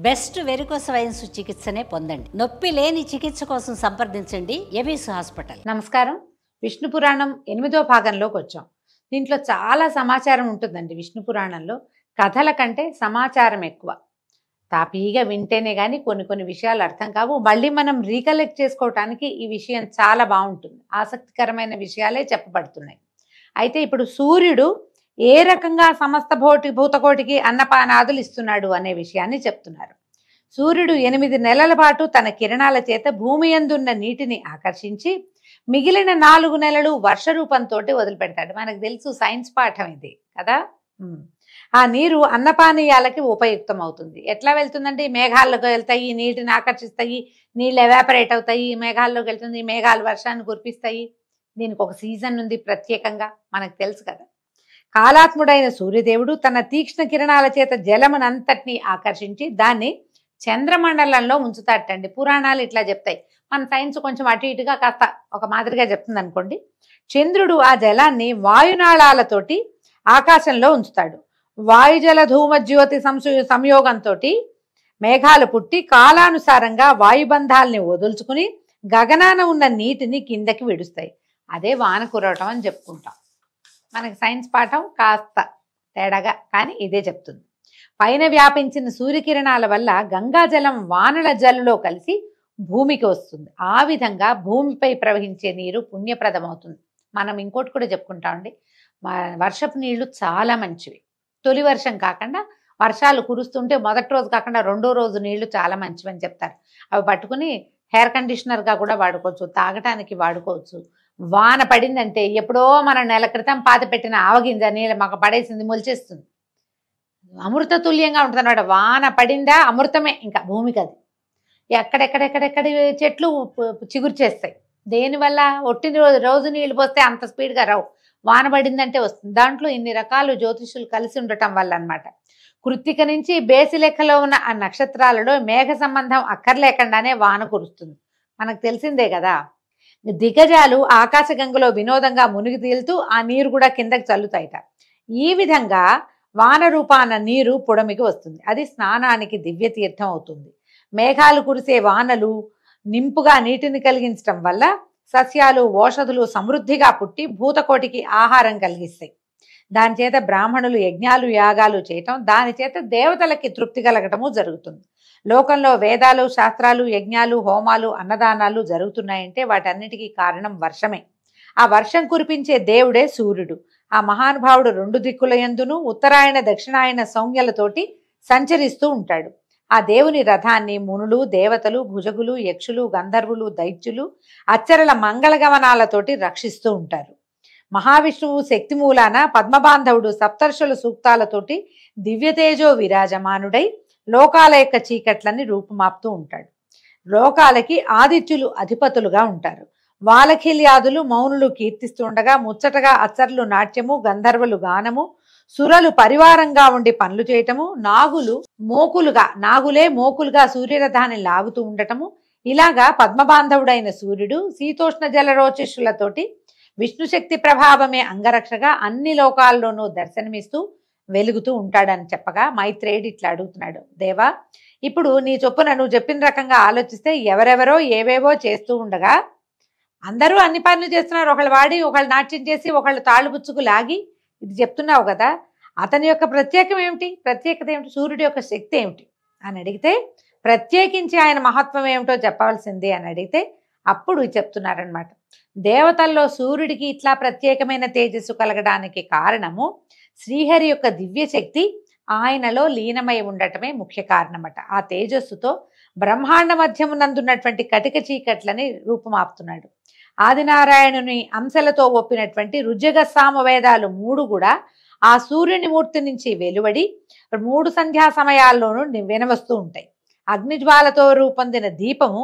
Best varicose veins చికిత్సనే పొందండి. నొప్పి లేని చికిత్స కోసం సంప్రదించండి ఎబిస్ హాస్పిటల్. నమస్కారం. విష్ణు పురాణం 8వ భాగంలోకి వచ్చాం. దీంట్లో చాలా సమాచారం ఉంటుందండి. విష్ణు పురాణంలో కథల కంటే సమాచారం ఎక్కువ. తాపీగా వింటేనే కానీ కొన్ని విషయాలు అర్థం కావు. మళ్ళీ మనం రీకలెక్ట్ చేసుకోవటానికి ఈ విషయం చాలా బాగుంటుంది. ఆసక్తికరమైన విషయాలే చెప్పబడుతున్నాయి. అయితే ఇప్పుడు సూర్యుడు ఏ రకంగా సమస్త భూతకోటికి అన్నపానాదులు ఇస్తున్నాడు అనే విషయాన్ని చెప్తున్నారు. సూర్యుడు 8 నెలల పాటు తన కిరణాల చేత భూమి యందున్న నీటిని ఆకర్షించి మిగిలిన 4 నెలలు వర్ష రూపంతో వదిలిపెడతాడు. మనకు తెలుసు, సైన్స్ పాఠం ఇది కదా. ఆ నీరు అన్నపానీయాలకి ఉపయుక్తం అవుతుంది. ఎట్లా వెళ్తుందంటే మేఘాల్లోకి వెళ్తాయి, నీటిని ఆకర్షిస్తాయి, నీళ్ళు ఎవాపరేట్ అవుతాయి, మేఘాల్లోకి వెళ్తుంది, మేఘాలు వర్షాన్ని కురిపిస్తాయి. దీనికి ఒక సీజన్ ఉంది ప్రత్యేకంగా, మనకు తెలుసు కదా. కాలాత్ముడైన సూర్యదేవుడు తన తీక్ష్ణ కిరణాల చేత జలమునంతటినీ ఆకర్షించి దాన్ని చంద్రమండలంలో ఉంచుతాటండి. పురాణాలు ఇట్లా చెప్తాయి. మన సైన్స్ కొంచెం అటు ఇటుగా కాస్త ఒక మాదిరిగా చెప్తుంది అనుకోండి. చంద్రుడు ఆ జలాన్ని వాయునాళాలతోటి ఆకాశంలో ఉంచుతాడు. వాయుజల ధూమజ్యోతి సంయోగంతో మేఘాలు పుట్టి కాలానుసారంగా వాయుబంధాలని వదులుచుకుని గగనాన ఉన్న నీటిని కిందకి విడుస్తాయి. అదే వాన కురవటం అని చెప్పుకుంటాం. మనకి సైన్స్ పాఠం కాస్త తేడాగా కానీ ఇదే చెప్తుంది. పైన వ్యాపించిన సూర్యకిరణాల వల్ల గంగాజలం వానల జల్లులో కలిసి భూమికి వస్తుంది. ఆ విధంగా భూమిపై ప్రవహించే నీరు పుణ్యప్రదమవుతుంది. మనం ఇంకోటి కూడా చెప్పుకుంటామండి, వర్షపు నీళ్లు చాలా మంచివి. తొలి వర్షం కాకుండా వర్షాలు కురుస్తుంటే మొదటి రోజు కాకుండా 2వ రోజు నీళ్లు చాలా మంచివని చెప్తారు. అవి పట్టుకుని హెయిర్ కండిషనర్గా కూడా వాడుకోవచ్చు, తాగటానికి వాడుకోవచ్చు. వాన పడిందంటే ఎప్పుడో మన నెల క్రితం పాత పెట్టిన ఆవగింజ నీళ్ళ మాకు పడేసింది, మొలిచేస్తుంది. అమృత తుల్యంగా ఉంటుంది అన్నమాట. వాన పడిందా అమృతమే ఇంకా భూమికి. అది ఎక్కడెక్కడెక్కడెక్కడి చెట్లు చిగురు చేస్తాయి. దేనివల్ల? ఒట్టిన రోజు నీళ్లు పోస్తే అంత స్పీడ్గా రావు, వాన పడిందంటే వస్తుంది. దాంట్లో ఇన్ని రకాలు జ్యోతిషులు కలిసి ఉండటం వల్ల అనమాట. కృత్తిక నుంచి బేసి లెక్కలో ఉన్న ఆ నక్షత్రాలలో మేఘ సంబంధం అక్కర్లేకుండానే వాన కురుస్తుంది. మనకు తెలిసిందే కదా. దిగజాలు ఆకాశగంగలో వినోదంగా మునిగి తేలుతూ ఆ నీరు కూడా కిందకి చల్లుతాయిట. ఈ విధంగా వాన రూపాన నీరు పుడమికి వస్తుంది. అది స్నానానికి దివ్య తీర్థం అవుతుంది. మేఘాలు కురిసే వానలు నింపుగా నీటిని కలిగించడం వల్ల సస్యాలు ఓషధులు సమృద్ధిగా పుట్టి భూతకోటికి ఆహారం కలిగిస్తాయి. దాని చేత బ్రాహ్మణులు యజ్ఞాలు యాగాలు చేయటం, దాని చేత దేవతలకి తృప్తి కలగటము జరుగుతుంది. లోకంలో వేదాలు శాస్త్రాలు యజ్ఞాలు హోమాలు అన్నదానాలు జరుగుతున్నాయంటే వాటన్నిటికీ కారణం వర్షమే. ఆ వర్షం కురిపించే దేవుడే సూర్యుడు. ఆ మహానుభావుడు 2 దిక్కుల యందును ఉత్తరాయణ దక్షిణాయన సౌజ్ఞలతోటి సంచరిస్తూ ఉంటాడు. ఆ దేవుని రథాన్ని మునులు దేవతలు భుజగులు యక్షులు గంధర్వులు దైత్యులు అచ్చరల మంగళగమనాలతోటి రక్షిస్తూ ఉంటారు. మహావిష్ణువు శక్తి మూలాన పద్మబాంధవుడు సప్తర్షుల సూక్తాలతోటి దివ్యతేజో విరాజమానుడై లోకాల యొక్క చీకట్లని రూపుమాపుతూ ఉంటాడు. లోకాలకి ఆదిత్యులు అధిపతులుగా ఉంటారు. వాలఖిల్యాదులు మౌనులు కీర్తిస్తూ ఉండగా ముచ్చటగా అచ్చర్లు నాట్యము గంధర్వులు గానము సురలు పరివారంగా ఉండి పనులు చేయటము నాగులే మోకులుగా సూర్యరథాన్ని లాగుతూ ఉండటము, ఇలాగా పద్మబాంధవుడైన సూర్యుడు శీతోష్ణ జలరోచిష్యులతోటి విష్ణుశక్తి ప్రభావమే అంగరక్షగా అన్ని లోకాల్లోనూ దర్శనమిస్తూ వెలుగుతూ ఉంటాడని చెప్పగా మైత్రేయుడు ఇట్లా అడుగుతున్నాడు, దేవా, ఇప్పుడు నీ చొప్పున నువ్వు చెప్పిన రకంగా ఆలోచిస్తే ఎవరెవరో ఏవేవో చేస్తూ ఉండగా అందరూ అన్ని పనులు చేస్తున్నారు. ఒకళ్ళు వాడి ఒకళ్ళు నాట్యం చేసి ఒకళ్ళు తాళ్ళు పుచ్చుకు లాగి ఇది చెప్తున్నావు కదా, అతని యొక్క ప్రత్యేకత ఏమిటి, సూర్యుడి యొక్క శక్తి ఏమిటి అని అడిగితే, ప్రత్యేకించి ఆయన మహత్వం ఏమిటో చెప్పవలసింది అని అడిగితే అప్పుడు చెప్తున్నారనమాట. దేవతల్లో సూర్యుడికి ఇట్లా ప్రత్యేకమైన తేజస్సు కలగడానికి కారణము శ్రీహరి యొక్క దివ్యశక్తి ఆయనలో లీనమై ఉండటమే ముఖ్య కారణమట. ఆ తేజస్సుతో బ్రహ్మాండ మధ్యమునందున్నటువంటి కటిక చీకట్లని రూపుమాపుతున్నాడు. ఆదినారాయణుని అంశలతో ఒప్పినటువంటి రుజగ సామవేదాలు 3 కూడా ఆ సూర్యుని మూర్తి నుంచి వెలువడి 3 సంధ్యా సమయాల్లోనూ వినవస్తూ ఉంటాయి. అగ్నిజ్వాలతో రూపొందిన దీపము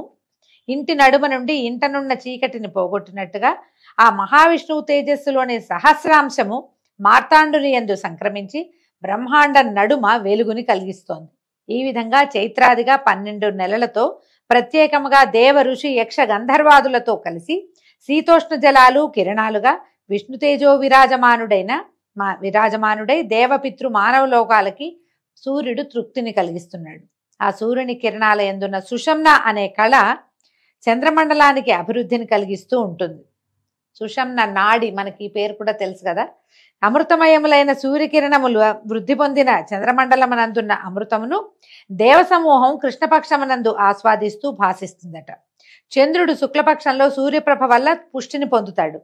ఇంటి నడుమ నుండి ఇంటనున్న చీకటిని పోగొట్టినట్టుగా ఆ మహావిష్ణువు తేజస్సులోని సహస్రాంశము మార్తాండుని యందు సంక్రమించి బ్రహ్మాండ నడుమ వెలుగుని కలిగిస్తోంది. ఈ విధంగా చైత్రాదిగా 12 నెలలతో ప్రత్యేకముగా దేవ ఋషి యక్ష గంధర్వాదులతో కలిసి శీతోష్ణ జలాలు కిరణాలుగా విష్ణుతేజో విరాజమానుడై దేవపితృ మానవ లోకాలకి సూర్యుడు తృప్తిని కలిగిస్తున్నాడు. ఆ సూర్యుని కిరణాల యందున్న సుషమ్న అనే కళ చంద్రమండలానికి అభివృద్ధిని కలిగిస్తూ ఉంటుంది. సుషమ్న నాడి, మనకి ఈ పేరు కూడా తెలుసు కదా. అమృతమయములైన సూర్యకిరణములు వృద్ధి పొందిన చంద్రమండలమునందున్న అమృతమును దేవసమూహం కృష్ణపక్షమునందు ఆస్వాదిస్తూ భాసిస్తుందట. చంద్రుడు శుక్లపక్షంలో సూర్యప్రభ వల్ల పుష్టిని పొందుతాడు.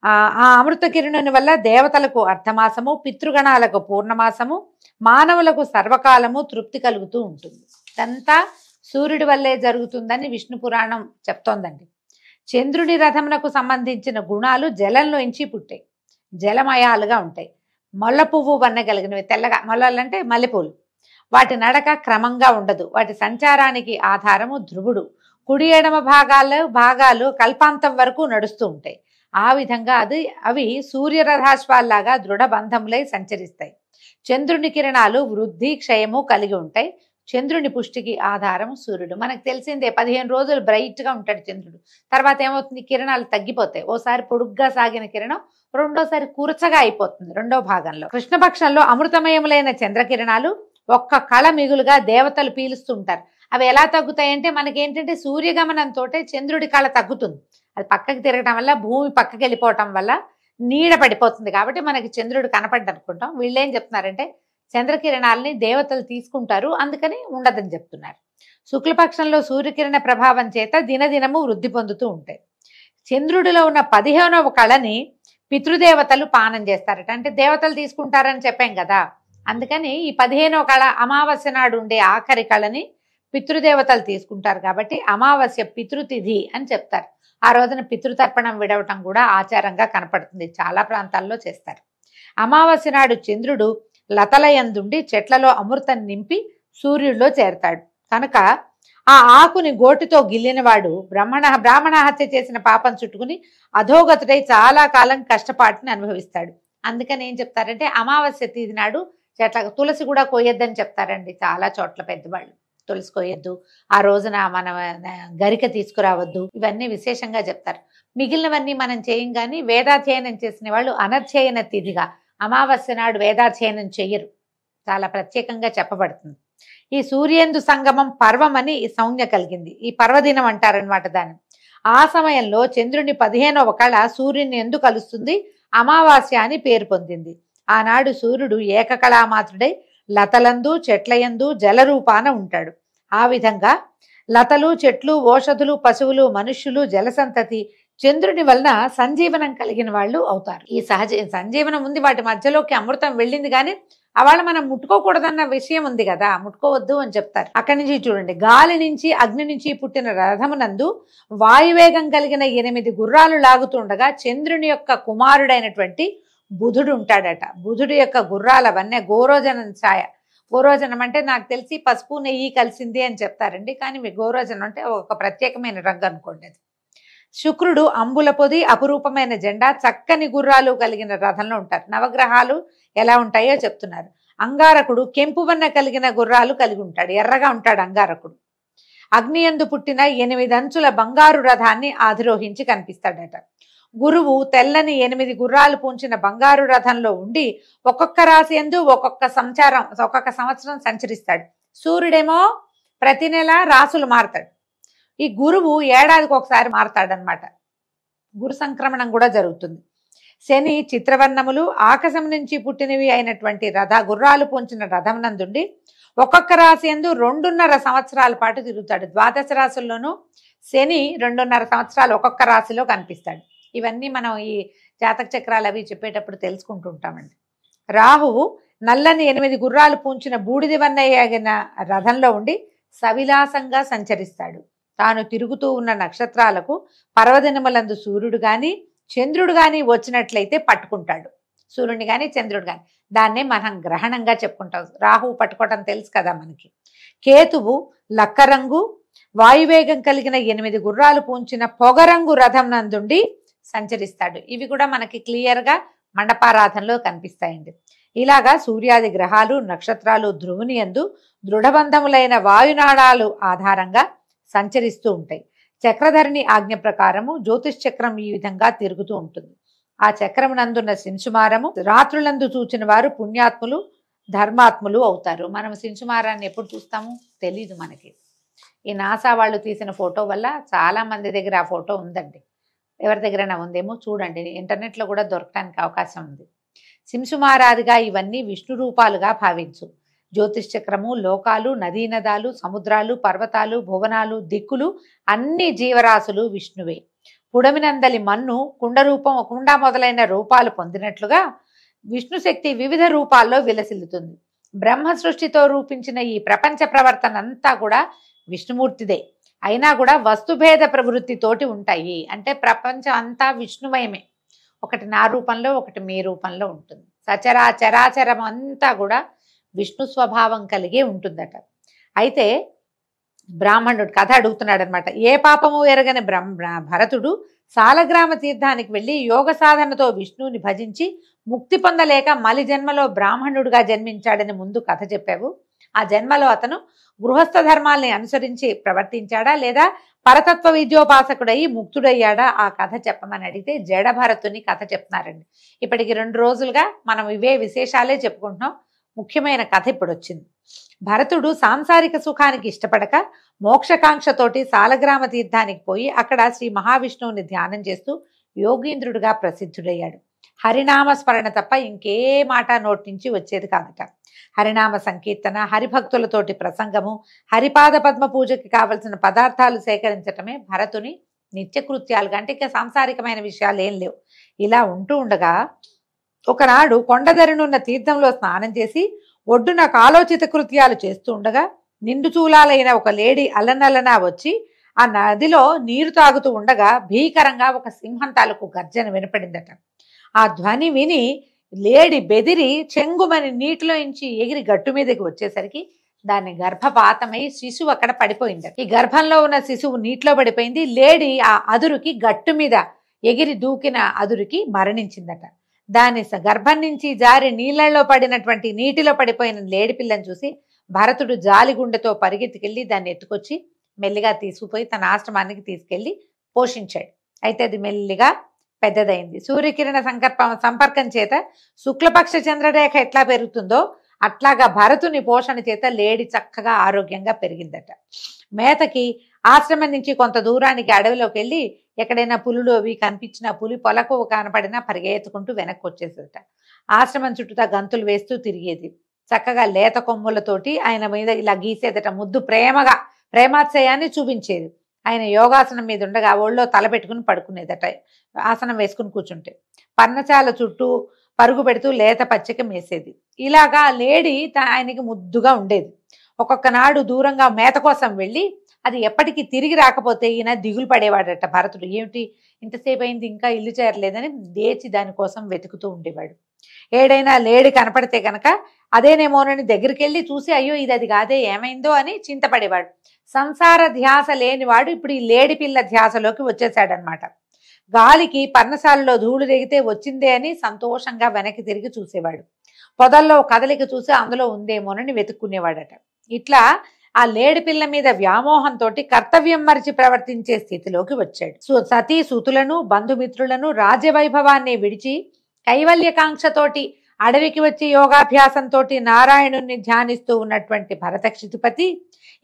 ఆ అమృత కిరణుని వల్ల దేవతలకు అర్ధమాసము, పితృగణాలకు పూర్ణమాసము, మానవులకు సర్వకాలము తృప్తి కలుగుతూ ఉంటుంది. ఇదంతా సూర్యుడి వల్లే జరుగుతుందని విష్ణు పురాణం చెప్తోందండి. చంద్రుడి రథమునకు సంబంధించిన గుణాలు జలంలోంచి పుట్టాయి, జలమయాలుగా ఉంటాయి. మొల్ల పువ్వు వన్న కలిగినవి, తెల్లగా మొల్లలంటే మల్లెపూలు. వాటి నడక క్రమంగా ఉండదు. వాటి సంచారానికి ఆధారము ధ్రువుడు. కుడి ఎడమ భాగాలు కల్పాంతం వరకు నడుస్తూ ఉంటాయి. ఆ విధంగా అవి సూర్యరథాశ్వాల్లాగా దృఢ బంధములై సంచరిస్తాయి. చంద్రుని కిరణాలు వృద్ధి క్షయము కలిగి ఉంటాయి. చంద్రుని పుష్టికి ఆధారం సూర్యుడు. మనకు తెలిసిందే, 15 రోజులు బ్రైట్ గా ఉంటాడు చంద్రుడు. తర్వాత ఏమవుతుంది, కిరణాలు తగ్గిపోతాయి. ఓసారి పొడుగ్గా సాగిన కిరణం రెండోసారి కూర్చగా అయిపోతుంది రెండో భాగంలో. కృష్ణపక్షంలో అమృతమయములైన చంద్రకిరణాలు ఒక్క కళ మిగులుగా దేవతలు పీలుస్తుంటారు. అవి ఎలా తగ్గుతాయంటే, మనకేంటంటే సూర్యగమనంతో చంద్రుడి కళ తగ్గుతుంది. అది పక్కకి తిరగటం వల్ల, భూమి పక్కకి వెళ్ళిపోవటం వల్ల నీడ పడిపోతుంది. కాబట్టి మనకి చంద్రుడు కనపడ్డ అనుకుంటాం. వీళ్ళు ఏం చెప్తున్నారంటే, చంద్రకిరణాలని దేవతలు తీసుకుంటారు, అందుకని ఉండదని చెప్తున్నారు. శుక్లపక్షంలో సూర్యకిరణ ప్రభావం చేత దినదినము వృద్ధి పొందుతూ ఉంటాయి. చంద్రుడిలో ఉన్న 15వ కళని పితృదేవతలు పానం చేస్తారట. అంటే దేవతలు తీసుకుంటారని చెప్పాం కదా, అందుకని ఈ 15వ కళ అమావాస్య నాడు ఉండే ఆఖరి కళని పితృదేవతలు తీసుకుంటారు. కాబట్టి అమావాస్య పితృతిథి అని చెప్తారు. ఆ రోజున పితృతర్పణం విడవటం కూడా ఆచారంగా కనపడుతుంది, చాలా ప్రాంతాల్లో చేస్తారు. అమావాస్య నాడు చంద్రుడు లతలయందుండి చెట్లలో అమృతం నింపి సూర్యుడిలో చేరతాడు. కనుక ఆ ఆకుని గోటితో గిల్లినవాడు బ్రాహ్మణ హత్య చేసిన పాపం చుట్టుకుని అధోగతుడై చాలా కాలం కష్టపాటుని అనుభవిస్తాడు. అందుకని ఏం చెప్తారంటే, అమావాస్య తిథి నాడు చెట్ల తులసి కూడా కోయొద్దని చెప్తారండి చాలా చోట్ల పెద్దవాళ్ళు. తులసి కోయొద్దు, ఆ రోజున మన గరిక తీసుకురావద్దు, ఇవన్నీ విశేషంగా చెప్తారు. మిగిలినవన్నీ మనం చేయం. కానీ వేదాధ్యయనం చేసిన వాళ్ళు అనధ్యయన తిథిగా అమావాస్య నాడు వేదాధ్యయనం చెయ్యరు, చాలా ప్రత్యేకంగా చెప్పబడుతుంది. ఈ సూర్యేందు సంగమం పర్వం అని ఈ సంజ్ఞ కలిగింది. ఈ పర్వదినం అంటారనమాట దాన్ని. ఆ సమయంలో చంద్రుని 15వ కళ సూర్యుని ఎందు కలుస్తుంది, అమావాస్య అని పేరు పొందింది. ఆనాడు సూర్యుడు ఏకకళామాత్రుడై లతలందు చెట్లయందు జలరూపాన ఉంటాడు. ఆ విధంగా లతలు, చెట్లు, ఓషధులు, పశువులు, మనుష్యులు, జలసంతతి చంద్రుని వలన సంజీవనం కలిగిన వాళ్ళు అవుతారు. ఈ సంజీవనం ఉంది, వాటి మధ్యలోకి అమృతం వెళ్ళింది, కానీ అవాళ మనం ముట్టుకోకూడదన్న విషయం ఉంది కదా, ముట్టుకోవద్దు అని చెప్తారు. అక్కడి నుంచి చూడండి, గాలి నుంచి అగ్ని నుంచి పుట్టిన రథమునందు వాయువేగం కలిగిన 8 గుర్రాలు లాగుతుండగా చంద్రుని యొక్క కుమారుడైనటువంటి బుధుడు ఉంటాడట. బుధుడు యొక్క గుర్రాల వన్నె గోరోజనం ఛాయ. గోరోజనం అంటే నాకు తెలిసి పసుపు నెయ్యి కలిసింది అని చెప్తారండి, కానీ మీ గోరోజనం అంటే ఒక ప్రత్యేకమైన రంగు అనుకోండి అది. శుక్రుడు అంబుల పొది, అపురూపమైన జెండా, చక్కని గుర్రాలు కలిగిన రథంలో ఉంటారు. నవగ్రహాలు ఎలా ఉంటాయో చెప్తున్నారు. అంగారకుడు కెంపు వన్న కలిగిన గుర్రాలు కలిగి ఉంటాడు, ఎర్రగా ఉంటాడు అంగారకుడు. అగ్నియందు పుట్టిన 8 అంచుల బంగారు రథాన్ని ఆధిరోహించి కనిపిస్తాడట. గురువు తెల్లని 8 గుర్రాలు పూంచిన బంగారు రథంలో ఉండి ఒక్కొక్క రాశి యందు ఒక్కొక్క సంవత్సరం సంచరిస్తాడు. సూర్యుడేమో ప్రతి నెల రాసులు మారతాడు. ఈ గురువు ఏడాదికి ఒకసారి మారతాడనమాట. గురు సంక్రమణం కూడా జరుగుతుంది. శని చిత్రవర్ణములు ఆకాశం నుంచి పుట్టినవి అయినటువంటి గుర్రాలు పూంచిన రథం నందుండి ఒక్కొక్క రాశి యందు 2.5 సంవత్సరాల పాటు తిరుగుతాడు. ద్వాదశ రాశుల్లోనూ శని 2.5 సంవత్సరాలు ఒక్కొక్క రాశిలో కనిపిస్తాడు. ఇవన్నీ మనం ఈ జాతక చక్రాలు అవి చెప్పేటప్పుడు తెలుసుకుంటుంటామండి. రాహువు నల్లని 8 గుర్రాలు పూంచిన బూడిది వన్నయ్యగిన రథంలో ఉండి సవిలాసంగా సంచరిస్తాడు. తాను తిరుగుతూ ఉన్న నక్షత్రాలకు పర్వదినములందు సూర్యుడు గాని చంద్రుడు గాని వచ్చినట్లయితే పట్టుకుంటాడు. సూర్యుని గాని చంద్రుడు గాని, దాన్నే మనం గ్రహణంగా చెప్పుకుంటాం. రాహువు పట్టుకోవటం తెలుసు కదా మనకి. కేతువు లక్కరంగు వాయువేగం కలిగిన 8 గుర్రాలు పూంచిన పొగరంగు రథం నందుండి సంచరిస్తాడు. ఇవి కూడా మనకి క్లియర్గా మండపారాధనలో కనిపిస్తాయండి. ఇలాగా సూర్యాది గ్రహాలు, నక్షత్రాలు ధ్రువుని యందు దృఢబంధములైన వాయునాళాలు ఆధారంగా సంచరిస్తూ ఉంటాయి. చక్రధరిని ఆజ్ఞ ప్రకారము జ్యోతిష్ చక్రం ఈ విధంగా తిరుగుతూ ఉంటుంది. ఆ చక్రమునందున్న శింసుమారము రాత్రులందు చూచిన వారు పుణ్యాత్ములు, ధర్మాత్ములు అవుతారు. మనం సించుమారాన్ని ఎప్పుడు చూస్తాము తెలీదు మనకి. ఈ నాసా వాళ్ళు తీసిన ఫోటో వల్ల చాలా మంది దగ్గర ఆ ఫోటో ఉందండి. ఎవరి దగ్గరైనా ఉందేమో చూడండి, ఇంటర్నెట్లో కూడా దొరకడానికి అవకాశం ఉంది. సింసుమారాదిగా ఇవన్నీ విష్ణు రూపాలుగా భావించు. జ్యోతిష్ చక్రము, లోకాలు, నదీనదాలు, సముద్రాలు, పర్వతాలు, భువనాలు, దిక్కులు అన్ని జీవరాశులు విష్ణువే. పుడమినందలి మన్ను కుండ మొదలైన రూపాలు పొందినట్లుగా విష్ణు శక్తి వివిధ రూపాల్లో విలసిల్లుతుంది. బ్రహ్మ సృష్టితో రూపించిన ఈ ప్రపంచ ప్రవర్తన అంతా కూడా విష్ణుమూర్తిదే. అయినా కూడా వస్తుభేద ప్రవృత్తితోటి ఉంటాయి. అంటే ప్రపంచం అంతా విష్ణుమయమే. ఒకటి నా రూపంలో, ఒకటి మీ రూపంలో ఉంటుంది. చరాచరం అంతా కూడా విష్ణు స్వభావం కలిగే ఉంటుందట. అయితే బ్రాహ్మణుడు కథ అడుగుతున్నాడు అనమాట. ఏ పాపము ఎరగని భరతుడు సాలగ్రామ తీర్థానికి వెళ్ళి యోగ సాధనతో విష్ణువుని భజించి ముక్తి పొందలేక మలి జన్మలో బ్రాహ్మణుడిగా జన్మించాడని ముందు కథ చెప్పావు. ఆ జన్మలో అతను గృహస్థ ధర్మాల్ని అనుసరించి ప్రవర్తించాడా, లేదా పరతత్వ విద్యోపాసకుడయి ముక్తుడయ్యాడా? ఆ కథ చెప్పమని అడిగితే జడభరతుని కథ చెప్తున్నారండి. ఇప్పటికి 2 రోజులుగా మనం ఇవే విశేషాలే చెప్పుకుంటున్నాం. ముఖ్యమైన కథ ఇప్పుడు వచ్చింది. భరతుడు సాంసారిక సుఖానికి ఇష్టపడక మోక్షకాంక్షతోటి సాలగ్రామ తీర్థానికి పోయి అక్కడ శ్రీ మహావిష్ణువుని ధ్యానం చేస్తూ యోగీంద్రుడిగా ప్రసిద్ధుడయ్యాడు. హరినామ స్మరణ తప్ప ఇంకే మాట నోటి నుంచి వచ్చేది కాదట. హరినామ సంకీర్తన, హరిభక్తులతోటి ప్రసంగము, హరిపాద పద్మ పూజకి కావలసిన పదార్థాలు సేకరించటమే భరతుని నిత్యకృత్యాలుగా. అంటే ఇక సాంసారికమైన విషయాలు ఏం లేవు. ఇలా ఉంటూ ఉండగా ఒకనాడు కొండదరినున్న తీర్థంలో స్నానం చేసి ఒడ్డున కాలోచిత కృత్యాలు చేస్తూ ఉండగా నిండు చూలాలైన ఒక లేడీ అలనలనా వచ్చి ఆ నదిలో నీరు తాగుతూ ఉండగా భీకరంగా ఒక సింహం తాలూకు గర్జన వినపడిందట. ఆ ధ్వని విని లేడి బెదిరి చెంగుమని నీటిలో నుంచి ఎగిరి గట్టు మీదకి వచ్చేసరికి దాని గర్భపాతమై శిశువు అక్కడ పడిపోయిందట. ఈ గర్భంలో ఉన్న శిశువు నీటిలో పడిపోయింది. లేడి ఆ అదురుకి గట్టు మీద ఎగిరి దూకిన అదురుకి మరణించిందట. దాని గర్భం నుంచి జారి నీళ్లలో పడినటువంటి నీటిలో పడిపోయిన లేడి పిల్లని చూసి భరతుడు జాలిగుండెతో పరిగెత్తుకెళ్ళి దాన్ని ఎత్తుకొచ్చి మెల్లిగా తీసుకుపోయి తన ఆశ్రమానికి తీసుకెళ్లి పోషించాడు. అయితే అది మెల్లిగా పెద్దదైంది. సూర్యకిరణ సంపర్కం చేత శుక్లపక్ష చంద్రరేఖ ఎట్లా పెరుగుతుందో అట్లాగా భరతుని పోషణ చేత లేడి చక్కగా ఆరోగ్యంగా పెరిగిందట. మేతకి ఆశ్రమం నుంచి కొంత దూరానికి అడవిలోకి వెళ్ళి ఎక్కడైనా పులులు అవి కనిపించినా, పులి పొలకు కనపడినా పరిగెత్తుకుంటూ వెనక్కి వచ్చేసేదట. ఆశ్రమం చుట్టూతా గంతులు వేస్తూ తిరిగేది. చక్కగా లేత కొమ్ములతోటి ఆయన మీద ఇలా గీసేదట. ముద్దు ప్రేమాశ్రయాన్ని చూపించేది. ఆయన యోగాసనం మీద ఉండగా ఒళ్ళో తల పెట్టుకుని పడుకునేదట. ఆసనం వేసుకుని కూర్చుంటే పర్ణశాల చుట్టూ పరుగు పెడుతూ లేత పచ్చిక మేసేది. ఇలాగా లేడీ ఆయనకి ముద్దుగా ఉండేది. ఒక్కొక్క నాడు దూరంగా మేత కోసం వెళ్ళి అది ఎప్పటికీ తిరిగి రాకపోతే ఈయన దిగులు పడేవాడట. భరతుడు ఏమిటి ఇంతసేపు అయింది ఇంకా ఇల్లు చేరలేదని లేచి దానికోసం వెతుకుతూ ఉండేవాడు. ఏడైనా లేడి కనపడితే కనుక అదేనేమోనని దగ్గరికి వెళ్ళి చూసి అయ్యో ఇది అది కాదే ఏమైందో అని చింతపడేవాడు. సంసార ధ్యాస లేనివాడు ఇప్పుడు ఈ లేడి పిల్ల ధ్యాసలోకి వచ్చేసాడనమాట. గాలికి పర్ణశాలలో ధూళి రేగితే వచ్చిందే అని సంతోషంగా వెనక్కి తిరిగి చూసేవాడు. పొదల్లో కదలిక చూసి అందులో ఉందేమోనని వెతుక్కునేవాడట. ఇట్లా ఆ లేడి పిల్ల మీద వ్యామోహంతో కర్తవ్యం మరిచి ప్రవర్తించే స్థితిలోకి వచ్చాడు. సతీ సుతులను, బంధుమిత్రులను, రాజ్యవైభవాన్ని విడిచి కైవల్యకాంక్షతోటి అడవికి వచ్చి యోగాభ్యాసంతో నారాయణుణ్ణి ధ్యానిస్తూ ఉన్నటువంటి భరతక్షితిపతి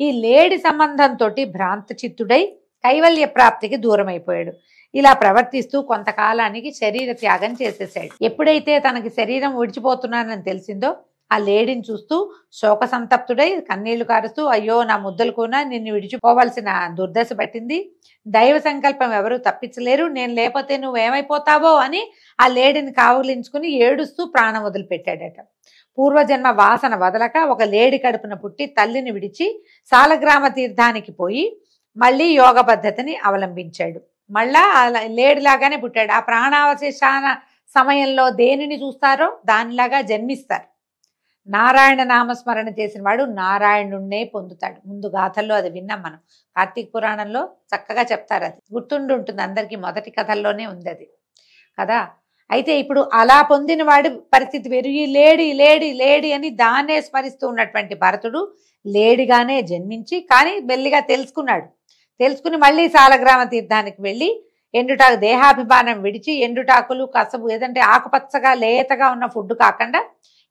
ఈ లేడి సంబంధంతో భ్రాంత చిత్తుడై కైవల్య ప్రాప్తికి దూరమైపోయాడు. ఇలా ప్రవర్తిస్తూ కొంతకాలానికి శరీర త్యాగం చేసేసాడు. ఎప్పుడైతే తనకి శరీరం విడిచిపోతున్నానని తెలిసిందో ఆ లేడిని చూస్తూ శోక సంతప్తుడై కన్నీళ్లు కారుస్తూ అయ్యో నా ముద్దలు కూడా నిన్ను విడిచిపోవాల్సిన దుర్దశ పట్టింది, దైవ సంకల్పం ఎవరూ తప్పించలేరు, నేను లేకపోతే నువ్వేమైపోతావో అని ఆ లేడిని కావులించుకుని ఏడుస్తూ ప్రాణం వదిలిపెట్టాడట. పూర్వజన్మ వాసన వదలక ఒక లేడి కడుపున పుట్టి తల్లిని విడిచి సాలగ్రామ తీర్థానికి పోయి మళ్ళీ యోగ పద్ధతిని అవలంబించాడు. మళ్ళా లేడిలాగానే పుట్టాడు. ఆ ప్రాణావశేషాన సమయంలో దేనిని చూస్తారో దానిలాగా జన్మిస్తారు. నారాయణ నామస్మరణ చేసిన వాడు నారాయణుణ్ణే పొందుతాడు. ముందు గాథల్లో అది విన్నాం మనం. కార్తీక పురాణంలో చక్కగా చెప్తారు. అది గుర్తుంటుంది అందరికీ. మొదటి కథల్లోనే ఉంది అది కదా. అయితే ఇప్పుడు అలా పొందిన వాడి పరిస్థితి వేరు. ఈ లేడి లేడి లేడి అని దాన్నే స్మరిస్తూ ఉన్నటువంటి భరతుడు లేడిగానే జన్మించి కానీ మెల్లిగా తెలుసుకుని మళ్ళీ సాలగ్రామ తీర్థానికి వెళ్ళి ఎండుటాకు దేహాభిమానం విడిచి ఎండుటాకులు, కసబు ఏదంటే ఆకుపచ్చగా లేతగా ఉన్న ఫుడ్ కాకుండా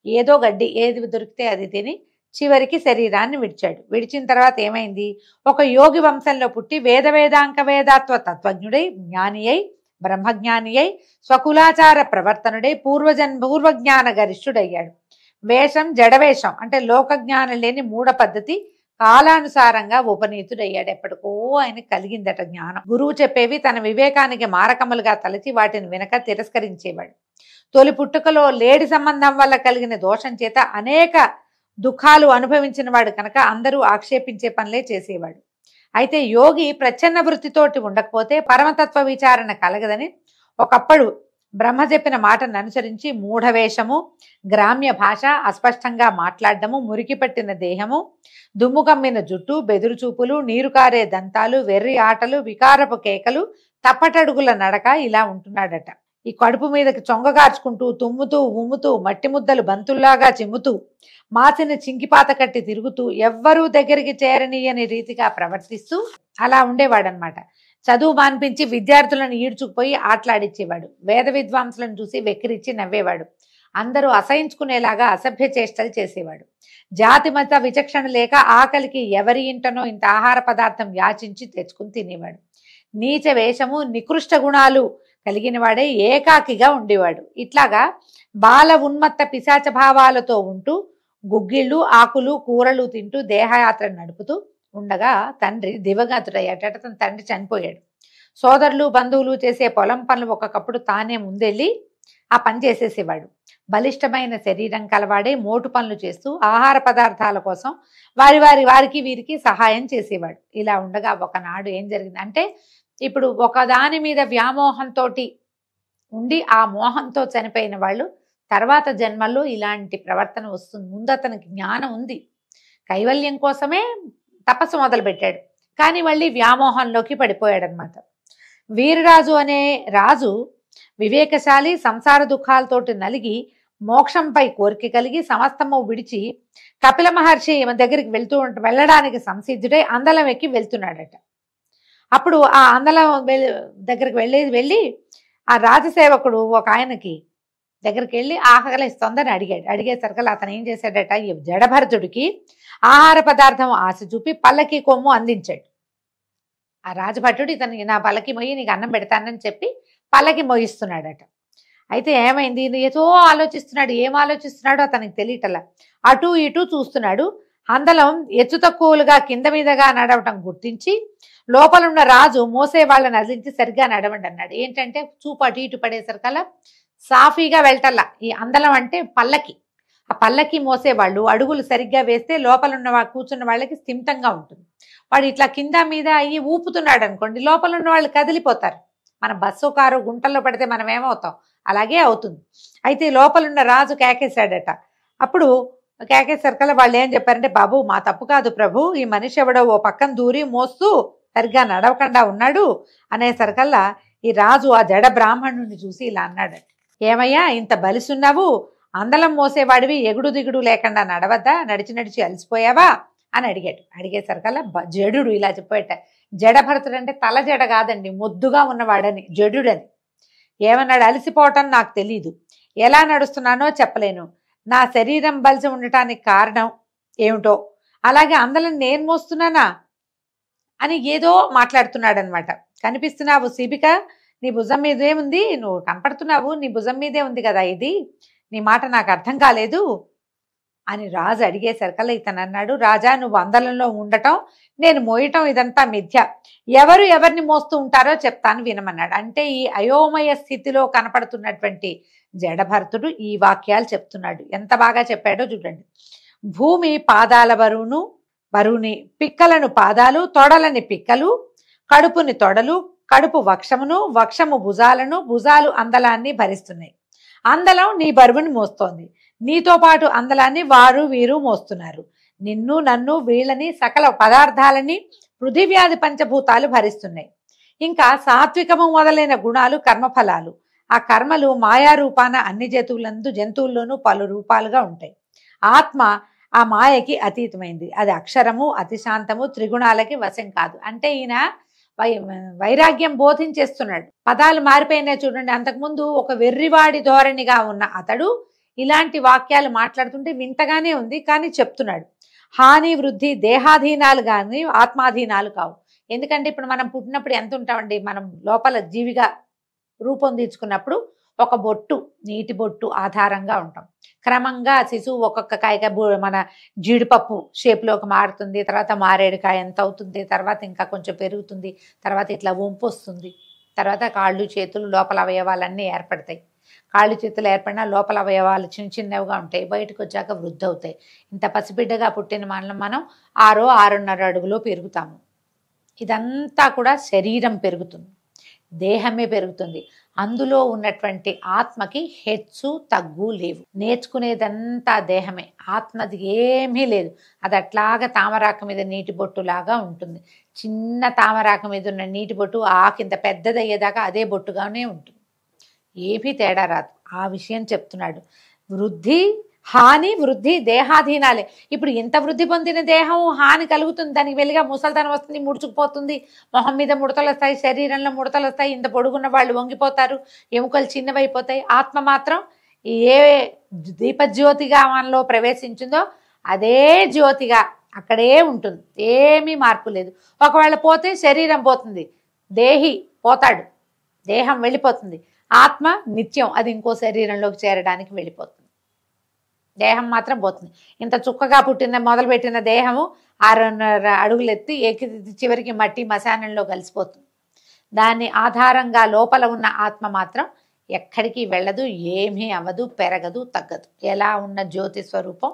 ఏదో గడ్డి ఏది దొరికితే అది తిని చివరికి శరీరాన్ని విడిచాడు. విడిచిన తర్వాత ఏమైంది? ఒక యోగి వంశంలో పుట్టి వేదాంక వేదాత్వ తత్వజ్ఞుడై, జ్ఞాని అయి, బ్రహ్మజ్ఞాని అయి, స్వకులాచార ప్రవర్తనుడై పూర్వజ్ఞాన గరిష్ఠుడయ్యాడు. వేషం జడవేషం అంటే లోకజ్ఞానం లేని మూఢ పద్ధతి కాలానుసారంగా ఉపనీతుడయ్యాడు. ఎప్పటికో ఆయన కలిగిందట జ్ఞానం. గురువు చెప్పేవి తన వివేకానికి మారకములుగా తలచి వాటిని వెనక తిరస్కరించేవాడు. తొలి పుట్టుకలో లేడి సంబంధం వల్ల కలిగిన దోషం చేత అనేక దుఃఖాలు అనుభవించిన వాడు కనుక అందరూ ఆక్షేపించే పనులే చేసేవాడు. అయితే యోగి ప్రచ్ఛన్న వృత్తితోటి ఉండకపోతే పరమతత్వ విచారణ కలగదని ఒకప్పుడు బ్రహ్మ చెప్పిన మాటను అనుసరించి మూఢవేషము, గ్రామ్య భాష, అస్పష్టంగా మాట్లాడడము, మురికి పట్టిన దేహము, దుమ్ము కమ్మిన జుట్టు, బెదురు చూపులు, నీరు కారే దంతాలు, వెర్రి ఆటలు, వికారపు కేకలు, తప్పటడుగుల నడక ఇలా ఉంటున్నాడట. ఈ కడుపు మీదకి చొంగగార్చుకుంటూ, తుమ్ముతూ, ఉమ్ముతూ, మట్టి ముద్దలు బంతుల్లాగా చిమ్ముతూ, మాసిన చింకిపాత కట్టి తిరుగుతూ, ఎవ్వరూ దగ్గరికి చేరనీయని రీతిగా ప్రవర్తిస్తూ అలా ఉండేవాడనమాట. చదువు మాన్పించి విద్యార్థులను ఈడ్చుకుపోయి ఆటలాడిచ్చేవాడు. వేద విద్వాంసులను చూసి వెక్కిరిచ్చి నవ్వేవాడు. అందరూ అసహించుకునేలాగా అసభ్య చేష్టలు చేసేవాడు. జాతి మత విచక్షణ లేక ఆకలికి ఎవరి ఇంటనో ఇంత ఆహార పదార్థం యాచించి తెచ్చుకుని తినేవాడు. నీచ వేషము, నికృష్ట గుణాలు కలిగిన వాడే ఏకాకిగా ఉండేవాడు. ఇట్లాగా బాల ఉన్మత్త పిశాచ భావాలతో ఉంటూ గుగ్గిళ్ళు, ఆకులు, కూరలు తింటూ దేహయాత్ర నడుపుతూ ఉండగా తండ్రి దివగతుడయ్యాట. తన తండ్రి చనిపోయాడు. సోదరులు, బంధువులు చేసే పొలం పనులు ఒక్కొక్కప్పుడు తానే ముందెళ్ళి ఆ పని చేసేసేవాడు. బలిష్టమైన శరీరం కలవాడే మోటు పనులు చేస్తూ ఆహార పదార్థాల కోసం వారికి వీరికి సహాయం చేసేవాడు. ఇలా ఉండగా ఒకనాడు ఏం జరిగింది అంటే, ఇప్పుడు ఒక దాని మీద వ్యామోహంతో ఉండి ఆ మోహంతో చనిపోయిన వాళ్ళు తర్వాత జన్మల్లో ఇలాంటి ప్రవర్తన వస్తుంది. ముందు అతనికి జ్ఞానం ఉంది, కైవల్యం కోసమే తపస్సు మొదలుపెట్టాడు, కానీ మళ్ళీ వ్యామోహంలోకి పడిపోయాడనమాట. వీరరాజు అనే రాజు వివేకశాలి, సంసార దుఃఖాలతోటి నలిగి మోక్షంపై కోరిక కలిగి సమస్తము విడిచి కపిల మహర్షి దగ్గరికి వెళ్ళడానికి సంసిద్ధుడై అందలం ఎక్కి వెళ్తున్నాడట. అప్పుడు ఆ అందలం దగ్గరికి వెళ్ళి ఆ రాజసేవకుడు ఒక ఆయనకి దగ్గరికి వెళ్ళి ఆకలిస్తోందని అడిగేసరికి అతను ఏం చేశాడట, ఈ జడభరతుడికి ఆహార పదార్థం ఆశ చూపి పల్లకి కొమ్ము అందించాడు. ఆ రాజభటుడు ఇతను నా పల్లకి మొయ్యి నీకు అన్నం పెడతానని చెప్పి పల్లకి మోయిస్తున్నాడట. అయితే ఏమైంది, ఏదో ఆలోచిస్తున్నాడు. ఏం ఆలోచిస్తున్నాడో అతనికి తెలియటలా. అటు ఇటు చూస్తున్నాడు. అందలం ఎత్తు తక్కువలుగా కింద మీదగా నడవటం గుర్తించి లోపలున్న రాజు మోసే వాళ్ళని అదిలించి సరిగ్గా నడవండి అన్నాడు. ఏంటంటే చూపు అటు ఇటు పడేసరికల్లా సాఫీగా వెళ్ళటల్లా. ఈ అందలం అంటే పల్లకి. ఆ పల్లకి మోసేవాళ్ళు అడుగులు సరిగ్గా వేస్తే లోపలున్న కూర్చున్న వాళ్ళకి స్థిమితంగా ఉంటుంది. వాడు ఇట్లా కింద మీద అయ్యి ఊపుతున్నాడు అనుకోండి, లోపలున్న వాళ్ళు కదిలిపోతారు. మన బస్సు కారు గుంటల్లో పడితే మనం ఏమవుతాం, అలాగే అవుతుంది. అయితే లోపలున్న రాజు కేకేశాడట. అప్పుడు కేకేసరికల్లా వాళ్ళు ఏం చెప్పారంటే, బాబు మా తప్పు కాదు ప్రభు, ఈ మనిషి ఎవడో ఓ పక్కన దూరి మోస్తూ సరిగ్గా నడవకుండా ఉన్నాడు అనేసరికల్లా ఈ రాజు ఆ జడ బ్రాహ్మణుడిని చూసి ఇలా అన్నాడట, ఏమయ్యా ఇంత బలిసున్నావు, అందలం మోసేవాడివి ఎగుడు దిగుడు లేకుండా నడవద్దా, నడిచి అలసిపోయావా అని అడిగేసరికల్లా జడుడు ఇలా చెప్పేట. జడభరతుడు అంటే తల జడ కాదండి, ముద్దుగా ఉన్నవాడని జడుడని. ఏమన్నాడు, అలసిపోవటం నాకు తెలీదు, ఎలా నడుస్తున్నానో చెప్పలేను, నా శరీరం బలిసి ఉండటానికి కారణం ఏమిటో, అలాగే అందలం నేను మోస్తున్నానా అని ఏదో మాట్లాడుతున్నాడు అనమాట. కనిపిస్తున్నావు శిబిక, నీ భుజం మీదే ఉంది, నువ్వు కనపడుతున్నావు, నీ భుజం మీదే ఉంది కదా ఇది, నీ మాట నాకు అర్థం కాలేదు అని రాజు అడిగేసరికల్లా ఇతను అన్నాడు, రాజా నువ్వు అందలంలో ఉండటం నేను మోయటం ఇదంతా మిథ్య, ఎవరు ఎవరిని మోస్తూ ఉంటారో చెప్తాను వినమన్నాడు. అంటే ఈ అయోమయ స్థితిలో కనపడుతున్నటువంటి జడభరతుడు ఈ వాక్యాలు చెప్తున్నాడు. ఎంత బాగా చెప్పాడో చూడండి. భూమి పాదాల బరువుని, పిక్కలను పాదాలు, తొడలని పిక్కలు, కడుపుని తొడలు, కడుపు వక్షమును, వక్షము భుజాలను, భుజాలు అందలాన్ని భరిస్తున్నాయి. అందలం నీ బరువుని మోస్తోంది, నీతో పాటు అందలాన్ని వీరు మోస్తున్నారు. నిన్ను నన్ను వీళ్ళని సకల పదార్థాలని పృథివ్యాధి పంచభూతాలు భరిస్తున్నాయి. ఇంకా సాత్వికము మొదలైన గుణాలు కర్మఫలాలు. ఆ కర్మలు మాయారూపాన అన్ని జంతువుల్లోనూ పలు రూపాలుగా ఉంటాయి. ఆత్మ ఆ మాయకి అతీతమైంది, అది అక్షరము, అతిశాంతము, త్రిగుణాలకి వశం కాదు. అంటే ఈయన వైరాగ్యం బోధించేస్తున్నాడు. పదాలు మారిపోయినాయి చూడండి. అంతకుముందు ఒక వెర్రివాడి ధోరణిగా ఉన్న అతడు ఇలాంటి వాక్యాలు మాట్లాడుతుంటే వింతగానే ఉంది, కానీ చెప్తున్నాడు. హాని వృద్ధి దేహాధీనాలు కానీ ఆత్మాధీనాలు కావు. ఎందుకంటే ఇప్పుడు మనం పుట్టినప్పుడు ఎంత ఉంటామండి, మనం లోపల జీవిగా రూపొందించుకున్నప్పుడు ఒక బొట్టు, నీటి బొట్టు ఆధారంగా ఉంటాం. క్రమంగా శిశువు ఒక్కొక్క కాయగా మన జీడిపప్పు షేప్లోకి మారుతుంది, తర్వాత మారేడుకాయ ఎంత అవుతుంది, తర్వాత ఇంకా కొంచెం పెరుగుతుంది, తర్వాత ఇట్లా వంపు వస్తుంది, తర్వాత కాళ్ళు చేతులు లోపల అవయవాలన్నీ ఏర్పడతాయి. కాళ్ళు చేతులు ఏర్పడినా లోపల అవయవాలు చిన్న చిన్నవిగా ఉంటాయి, బయటకు వచ్చాక వృద్ధి అవుతాయి. ఇంత పసిబిడ్డగా పుట్టిన మనం 6-6.5 అడుగులో పెరుగుతాము. ఇదంతా కూడా శరీరం పెరుగుతుంది, దేహమే పెరుగుతుంది. అందులో ఉన్నటువంటి ఆత్మకి హెచ్చు తగ్గు లేవు. నేర్చుకునేదంతా దేహమే, ఆత్మది ఏమీ లేదు. అది అట్లాగా తామరాక మీద నీటి బొట్టులాగా ఉంటుంది. చిన్న తామరాక మీద ఉన్న నీటి బొట్టు ఆకింత పెద్దదయ్యేదాకా అదే బొట్టుగానే ఉంటుంది, ఏమీ తేడా రాదు. ఆ విషయం చెప్తున్నాడు. వృద్ధి హాని వృద్ధి దేహాధీనాలే. ఇప్పుడు ఇంత వృద్ధి పొందిన దేహం హాని కలుగుతుంది, దానికి వెళ్ళిగా ముసలితనం వస్తుంది, ముడుచుకుపోతుంది, మొహం మీద ముడతలు వస్తాయి, శరీరంలో ముడతలు వస్తాయి, ఇంత పొడుగున్న వాళ్ళు వంగిపోతారు, ఎముకలు చిన్నవైపోతాయి. ఆత్మ మాత్రం ఏ దీపజ్యోతిగా మనలో ప్రవేశించిందో అదే జ్యోతిగా అక్కడే ఉంటుంది, ఏమీ మార్పు లేదు. ఒకవేళ పోతే శరీరం పోతుంది, దేహి పోతాడు, దేహం వెళ్ళిపోతుంది. ఆత్మ నిత్యం, అది ఇంకో శరీరంలోకి చేరడానికి వెళ్ళిపోతుంది. దేహం మాత్రం పోతుంది. ఇంత చుక్కగా పుట్టిన మొదలుపెట్టిన దేహము 6.5 అడుగులు ఎత్తి చివరికి మట్టి మశానంలో కలిసిపోతుంది. దాన్ని ఆధారంగా లోపల ఉన్న ఆత్మ మాత్రం ఎక్కడికి వెళ్ళదు, ఏమీ అవ్వదు, పెరగదు, తగ్గదు. ఎలా ఉన్న జ్యోతి స్వరూపం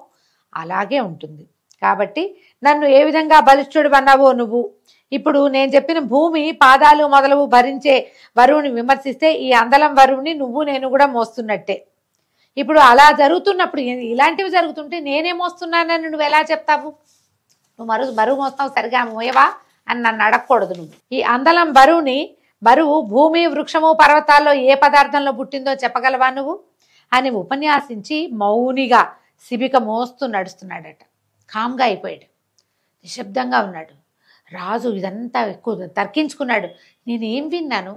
అలాగే ఉంటుంది. కాబట్టి నన్ను ఏ విధంగా బలిష్ఠుడు అన్నావో నువ్వు, ఇప్పుడు నేను చెప్పిన భూమి పాదాలు మొదలవు భరించే వరువుని విమర్శిస్తే ఈ అందలం వరువుని నువ్వు నేను కూడా మోస్తున్నట్టే. ఇప్పుడు అలా జరుగుతున్నప్పుడు, ఇలాంటివి జరుగుతుంటే నేనే మోస్తున్నానని నువ్వు ఎలా చెప్తావు? నువ్వు బరువు మోస్తావు, సరిగా మోయవా అని నన్ను అడగకూడదు. నువ్వు ఈ అందలం బరువు భూమి వృక్షము పర్వతాల్లో ఏ పదార్థంలో పుట్టిందో చెప్పగలవా నువ్వు అని ఉపన్యాసించి మౌనిగా శిబిక మోస్తూ నడుస్తున్నాడట. కామ్గా అయిపోయాడు, నిశ్శబ్దంగా ఉన్నాడు. రాజు ఇదంతా ఎక్కువ తర్కించుకున్నాడు. నేనేం విన్నాను,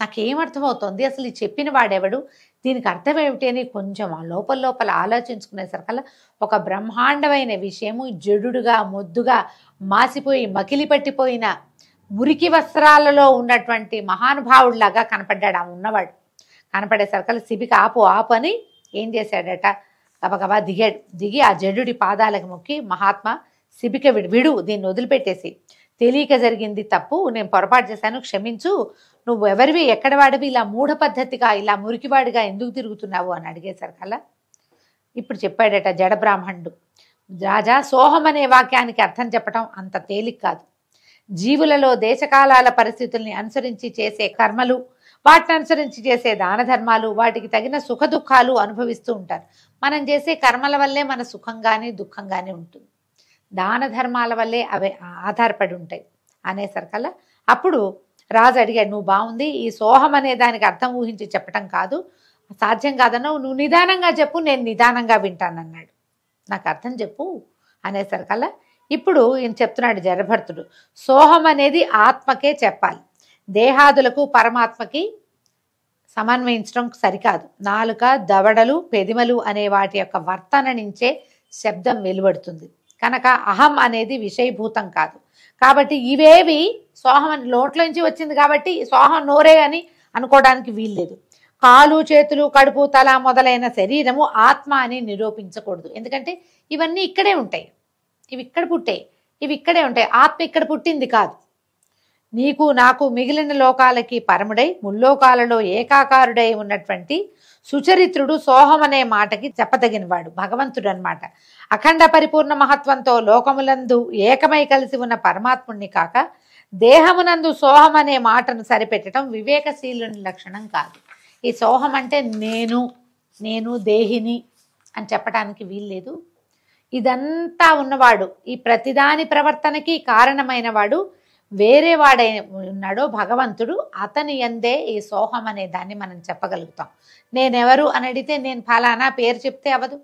నాకేమర్థమవుతోంది, అసలు ఈ చెప్పిన వాడెవడు, దీనికి అర్థం ఏమిటి అని కొంచెం లోపల ఆలోచించుకునేసరికల్లా ఒక బ్రహ్మాండమైన విషయము జడుడుగా మొద్దుగా మాసిపోయి మకిలి పట్టిపోయిన మురికి వస్త్రాలలో ఉన్నటువంటి మహానుభావుడిలాగా కనపడ్డాడు ఆ ఉన్నవాడు. కనపడేసరికల్లా శిబిక ఆపు అని ఏం చేశాడట, గబగబా దిగి ఆ జడుడి పాదాలకు మొక్కి, మహాత్మా శిబిక విడు, దీన్ని వదిలిపెట్టేసి, తెలియక జరిగింది తప్పు, నేను పొరపాటు చేశాను, క్షమించు, నువ్వు ఎవరివి, ఎక్కడ వాడివి, ఇలా మూఢ పద్ధతిగా ఇలా మురికివాడిగా ఎందుకు తిరుగుతున్నావు అని అడిగేసరికల్లా ఇప్పుడు చెప్పాడట జడబ్రాహ్మణుడు, రాజా సోహం అనే వాక్యానికి అర్థం చెప్పడం అంత తేలిక కాదు. జీవులలో దేశకాలాల పరిస్థితుల్ని అనుసరించి చేసే కర్మలు, వాటిని అనుసరించి చేసే దాన ధర్మాలు, వాటికి తగిన సుఖ దుఃఖాలు అనుభవిస్తూ ఉంటారు. మనం చేసే కర్మల వల్లే మన సుఖంగానే దుఃఖంగానే ఉంటుంది, దాన ధర్మాల వల్లే అవి ఆధారపడి ఉంటాయి అనేసరికల్లా అప్పుడు రాజు అడిగాడు, నువ్వు బాగుంది, ఈ సోహం అనే దానికి అర్థం ఊహించి చెప్పటం కాదు, సాధ్యం కాదన్నావు, నువ్వు నిదానంగా చెప్పు, నేను నిదానంగా వింటానన్నాడు. నాకు అర్థం చెప్పు అనేసరికల్లా ఇప్పుడు ఈయన చెప్తున్నాడు జడభర్తుడు, సోహం అనేది ఆత్మకే చెప్పాలి, దేహాదులకు పరమాత్మకి సమన్వయించడం సరికాదు. నాలుక, దవడలు, పెదిమలు అనే వాటి యొక్క వర్తన నుంచే శబ్దం వెలువడుతుంది కనుక అహం అనేది విషయభూతం కాదు. కాబట్టి ఇవేవి సోహం అని నోట్లోంచి వచ్చింది కాబట్టి సోహం నోరే అని అనుకోవడానికి వీల్లేదు. కాలు, చేతులు, కడుపు, తల మొదలైన శరీరము ఆత్మ అని నిరూపించకూడదు. ఎందుకంటే ఇవన్నీ ఇక్కడే ఉంటాయి, ఇవి ఇక్కడ పుట్టాయి, ఇవి ఇక్కడే ఉంటాయి. ఆత్మ ఇక్కడ పుట్టింది కాదు. నీకు నాకు మిగిలిన లోకాలకి పరముడై ముల్లోకాలలో ఏకాకారుడై ఉన్నటువంటి సుచరిత్రుడు సోహం అనే మాటకి చెప్పదగినవాడు భగవంతుడు అన్నమాట. అఖండ పరిపూర్ణ మహత్వంతో లోకములందు ఏకమై కలిసి ఉన్న పరమాత్ముణ్ణి కాక దేహమునందు సోహం అనే మాటను సరిపెట్టడం వివేకశీలుని లక్షణం కాదు. ఈ సోహం అంటే నేను దేహిని అని చెప్పడానికి వీల్లేదు. ఇదంతా ఉన్నవాడు, ఈ ప్రతిదాని ప్రవర్తనకి కారణమైన వాడు వేరే వాడై ఉన్నాడో భగవంతుడు, అతని యందే ఈ సోహం అనే దాన్ని మనం చెప్పగలుగుతాం. నేనెవరు అని అడిగితే నేను ఫలానా పేరు చెప్తే అవదు.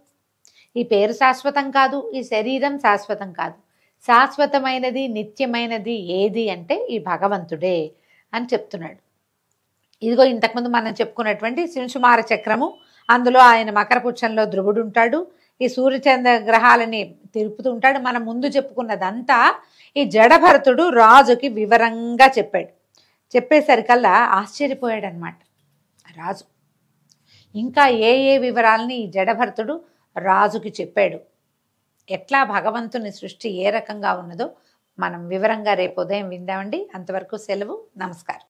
ఈ పేరు శాశ్వతం కాదు, ఈ శరీరం శాశ్వతం కాదు. శాశ్వతమైనది నిత్యమైనది ఏది అంటే ఈ భగవంతుడే అని చెప్తున్నాడు. ఇదిగో ఇంతకుముందు మనం చెప్పుకున్నటువంటి శింశుమార చక్రము అందులో ఆయన మకరపుచ్చంలో ధ్రువుడు ఉంటాడు. ఈ సూర్యచంద్ర గ్రహాలని తిరుపుతూ ఉంటాడు. మనం ముందు చెప్పుకున్నదంతా ఈ జడభరతుడు రాజుకి వివరంగా చెప్పాడు. చెప్పేసరికల్లా ఆశ్చర్యపోయాడు అనమాట రాజు. ఇంకా ఏ ఏ వివరాలని ఈ జడభరతుడు రాజుకి చెప్పాడు, ఎట్లా భగవంతుని సృష్టి ఏ రకంగా ఉన్నదో మనం వివరంగా రేపు ఉదయం విందామండి. అంతవరకు సెలవు. నమస్కారం.